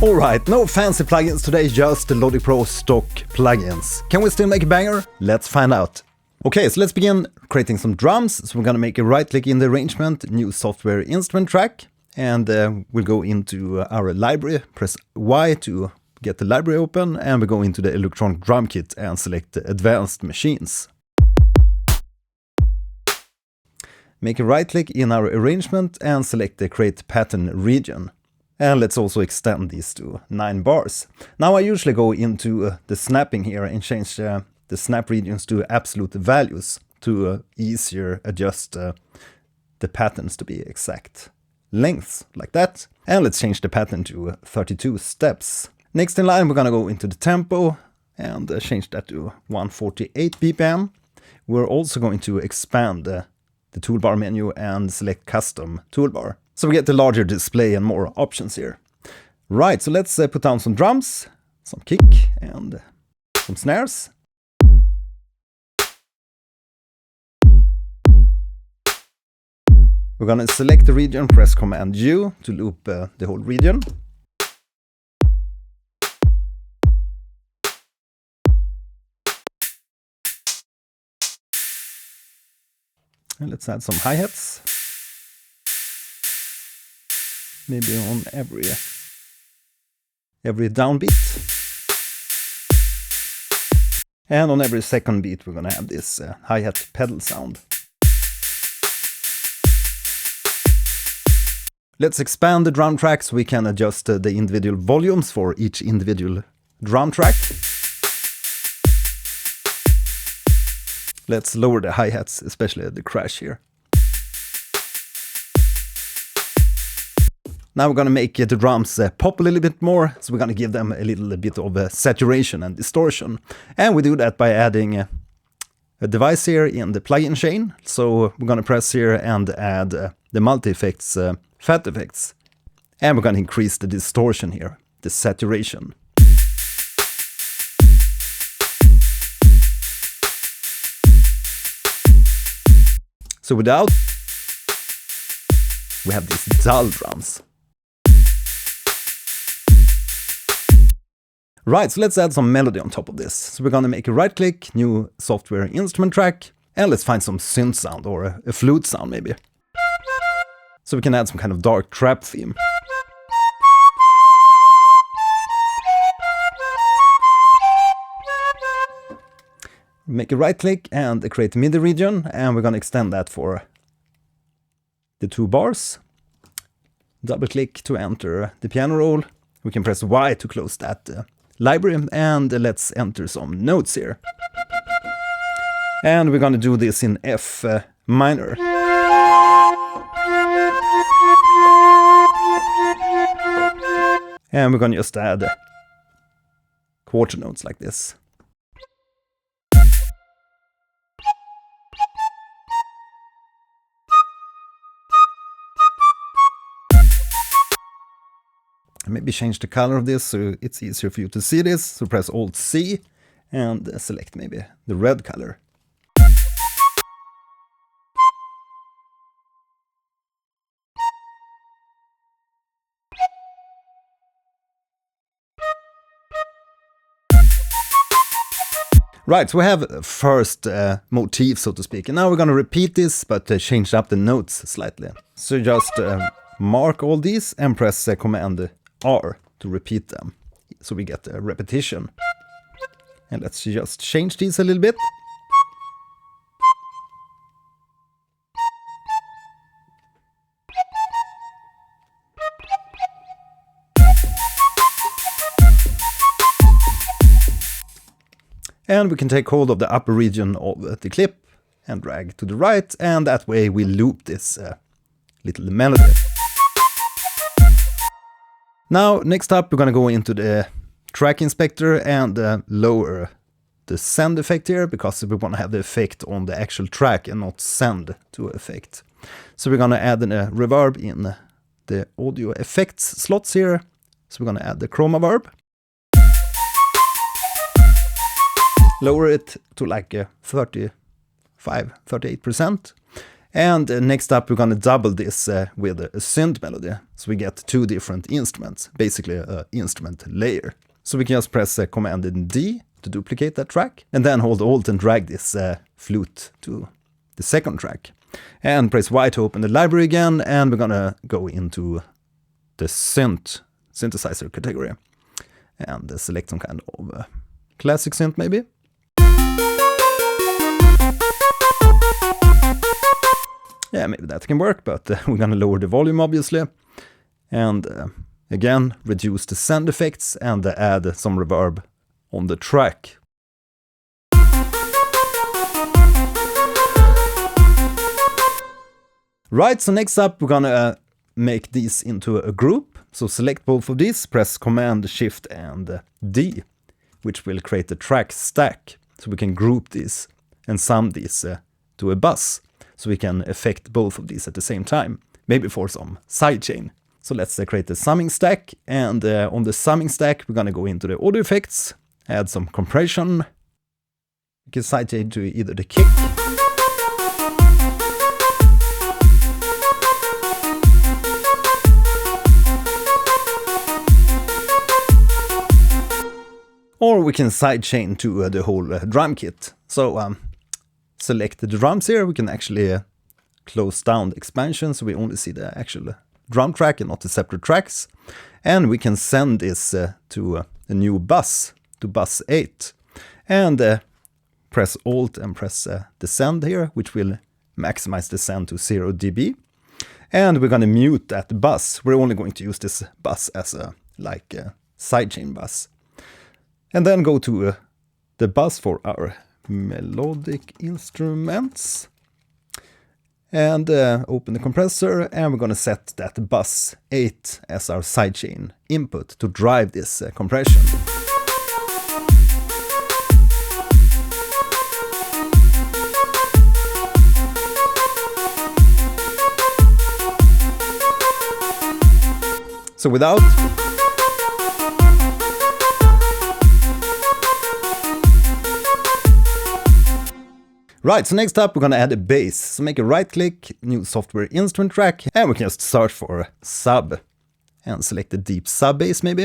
Alright, no fancy plugins today, just the Logic Pro stock plugins. Can we still make a banger? Let's find out. Okay, so let's begin creating some drums. So we're gonna make a right click in the arrangement, new software instrument track, and we'll go into our library, press Y to get the library open, and we go into the electronic drum kit and select advanced machines. Make a right click in our arrangement and select the create pattern region. And let's also extend these to 9 bars. Now I usually go into the snapping here and change the snap regions to absolute values to easier adjust the patterns to be exact lengths, like that. And let's change the pattern to 32 steps. Next in line, we're gonna go into the tempo and change that to 148 BPM. We're also going to expand the toolbar menu and select custom toolbar. So we get the larger display and more options here. Right, so let's put down some drums, some kick and some snares. We're gonna select the region, press Command U to loop the whole region. And let's add some hi-hats. Maybe on every downbeat. And on every second beat we're gonna have this hi-hat pedal sound. Let's expand the drum track so we can adjust the individual volumes for each individual drum track. Let's lower the hi-hats, especially the crash here. Now we're gonna make the drums pop a little bit more, so we're gonna give them a little bit of saturation and distortion. And we do that by adding a device here in the plugin chain. So we're gonna press here and add the multi-effects fat effects. And we're gonna increase the distortion here, the saturation. So without, we have these dull drums. Right, so let's add some melody on top of this. So we're gonna make a right click, new software instrument track, and let's find some synth sound or a flute sound maybe. So we can add some kind of dark trap theme. Make a right click and create a MIDI region, and we're gonna extend that for the 2 bars. Double click to enter the piano roll. We can press Y to close that library, and let's enter some notes here. And we're gonna do this in F minor. And we're gonna just add quarter notes like this. Maybe change the color of this so it's easier for you to see this. So press Alt-C and select maybe the red color. Right, so we have first motif, so to speak. And now we're going to repeat this, but change up the notes slightly. So just mark all these and press Command R to repeat them, so we get a repetition. And let's just change these a little bit. And we can take hold of the upper region of the clip and drag to the right, and that way we loop this little melody. Now, next up, we're gonna go into the track inspector and lower the send effect here, because we want to have the effect on the actual track and not send to effect. So we're gonna add a reverb in the audio effects slots here. So we're gonna add the chroma verb. Lower it to like 35, 38%. And next up, we're going to double this with a synth melody. So we get two different instruments, basically an instrument layer. So we can just press Command and D to duplicate that track, and then hold Alt and drag this flute to the second track. And press Y to open the library again, and we're going to go into the synthesizer category. And select some kind of classic synth maybe. Yeah, maybe that can work, but we're gonna lower the volume obviously. And again, reduce the send effects and add some reverb on the track. Right, so next up we're gonna make these into a group. So select both of these, press Command, Shift and D, which will create a track stack. So we can group these and sum these to a bus. So we can affect both of these at the same time, maybe for some sidechain. So let's create a summing stack, and on the summing stack we're gonna go into the audio effects, add some compression. We can sidechain to either the kick, or we can sidechain to the whole drum kit. So select the drums here, we can actually close down the expansion so we only see the actual drum track and not the separate tracks. And we can send this to a new bus, to bus 8. And press Alt and press the send here, which will maximize the send to 0 dB. And we're going to mute that bus. We're only going to use this bus as a sidechain bus. And then go to the bus for our melodic instruments, and open the compressor, and we're going to set that bus 8 as our sidechain input to drive this compression. So without, right, so next up we're gonna add a bass. So make a right click, new software instrument track, and we can just search for sub and select the deep sub bass maybe.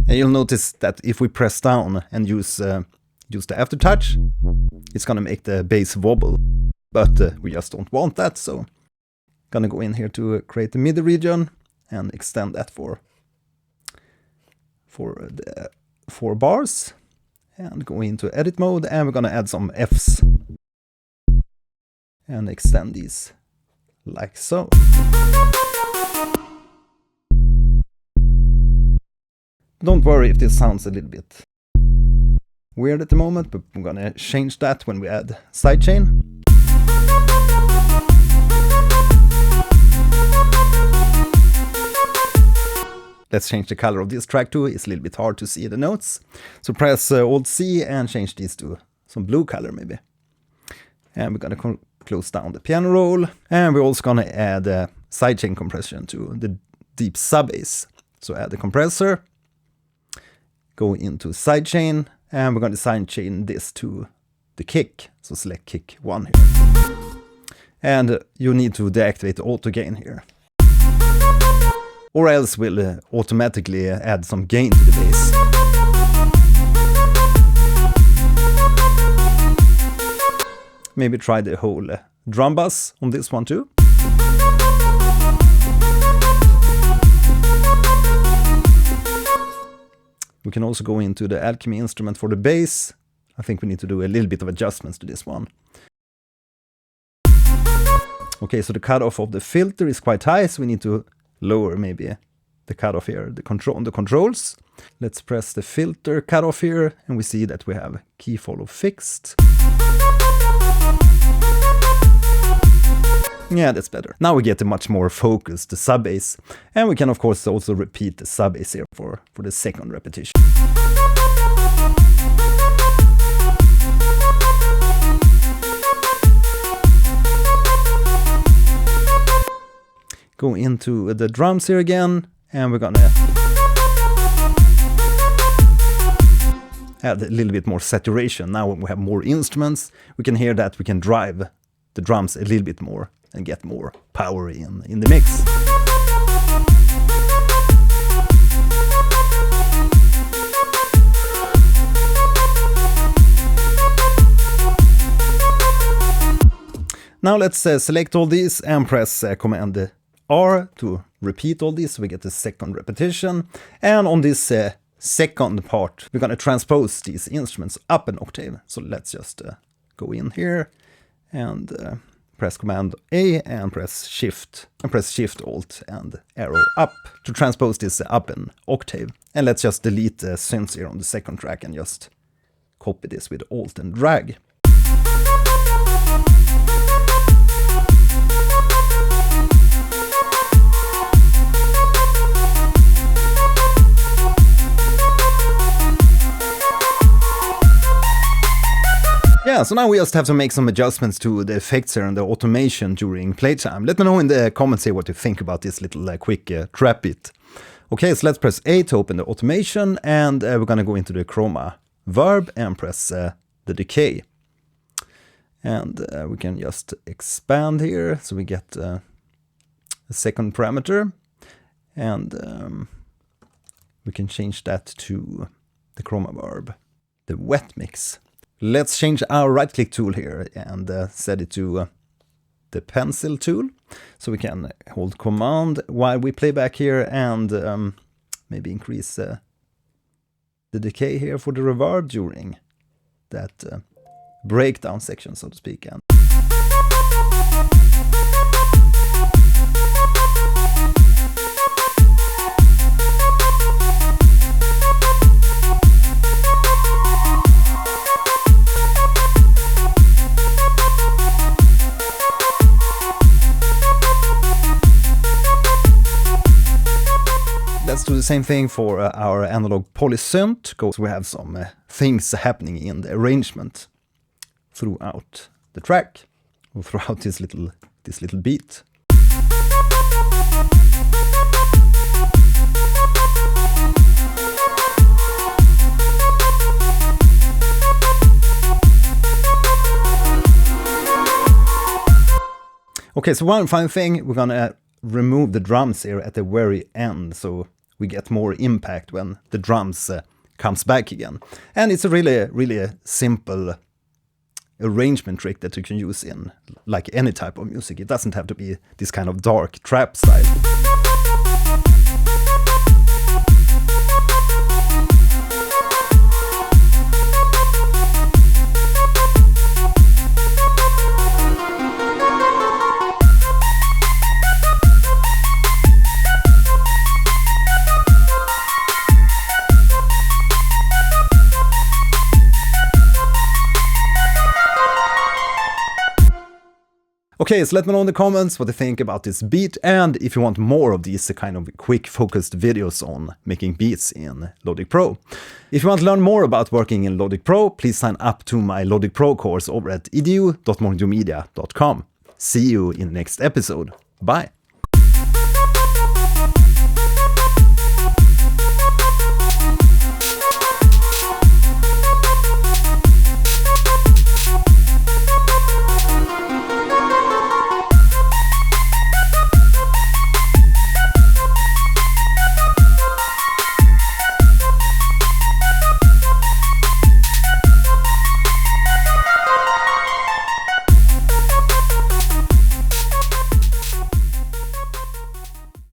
And you'll notice that if we press down and use the aftertouch, it's gonna make the bass wobble, but we just don't want that. So gonna go in here to create the MIDI region and extend that for the 4 bars. And go into edit mode, and we're gonna add some Fs and extend these like so. Don't worry if this sounds a little bit weird at the moment, but we're gonna change that when we add sidechain. Let's change the color of this track too. It's a little bit hard to see the notes. So press Alt C and change these to some blue color maybe. And we're gonna close down the piano roll. And we're also gonna add sidechain compression to the deep sub bass. So add the compressor, go into sidechain, and we're gonna sidechain this to the kick. So select kick 1 here. And you need to deactivate the auto gain here, or else we'll automatically add some gain to the bass. Maybe try the whole drum bass on this one too. We can also go into the Alchemy instrument for the bass. I think we need to do a little bit of adjustments to this one. Okay, so the cutoff of the filter is quite high, so we need to lower maybe the cutoff here, on the controls. Let's press the filter cutoff here, and we see that we have key follow fixed. Yeah, that's better. Now we get a much more focused sub bass, and we can of course also repeat the sub bass here for the second repetition. Go into the drums here again, and we're gonna add a little bit more saturation. Now when we have more instruments, we can hear that we can drive the drums a little bit more and get more power in the mix. Now let's select all these and press Command R to repeat all these so we get the second repetition. And on this second part, we're going to transpose these instruments up an octave. So let's just go in here and press Command A and press Shift Alt and arrow up to transpose this up an octave. And let's just delete the synths here on the second track and just copy this with Alt and drag. Yeah, so now we just have to make some adjustments to the effects here and the automation during playtime. Let me know in the comments here what you think about this little quick trap bit. Okay, so let's press A to open the automation, and we're gonna go into the chroma verb and press the decay. And we can just expand here so we get a second parameter, and we can change that to the chroma verb, the wet mix. Let's change our right-click tool here and set it to the pencil tool. So we can hold Command while we play back here and maybe increase the decay here for the reverb during that breakdown section, so to speak. And let's do the same thing for our analog polysynth, because we have some things happening in the arrangement throughout the track, or throughout this little beat. Okay, so one final thing, we're gonna remove the drums here at the very end, so we get more impact when the drums comes back again. And it's a really simple arrangement trick that you can use in like any type of music. It doesn't have to be this kind of dark trap style. Okay, so let me know in the comments what you think about this beat, and if you want more of these kind of quick focused videos on making beats in Logic Pro. If you want to learn more about working in Logic Pro, please sign up to my Logic Pro course over at edu.mongomedia.com. See you in the next episode. Bye!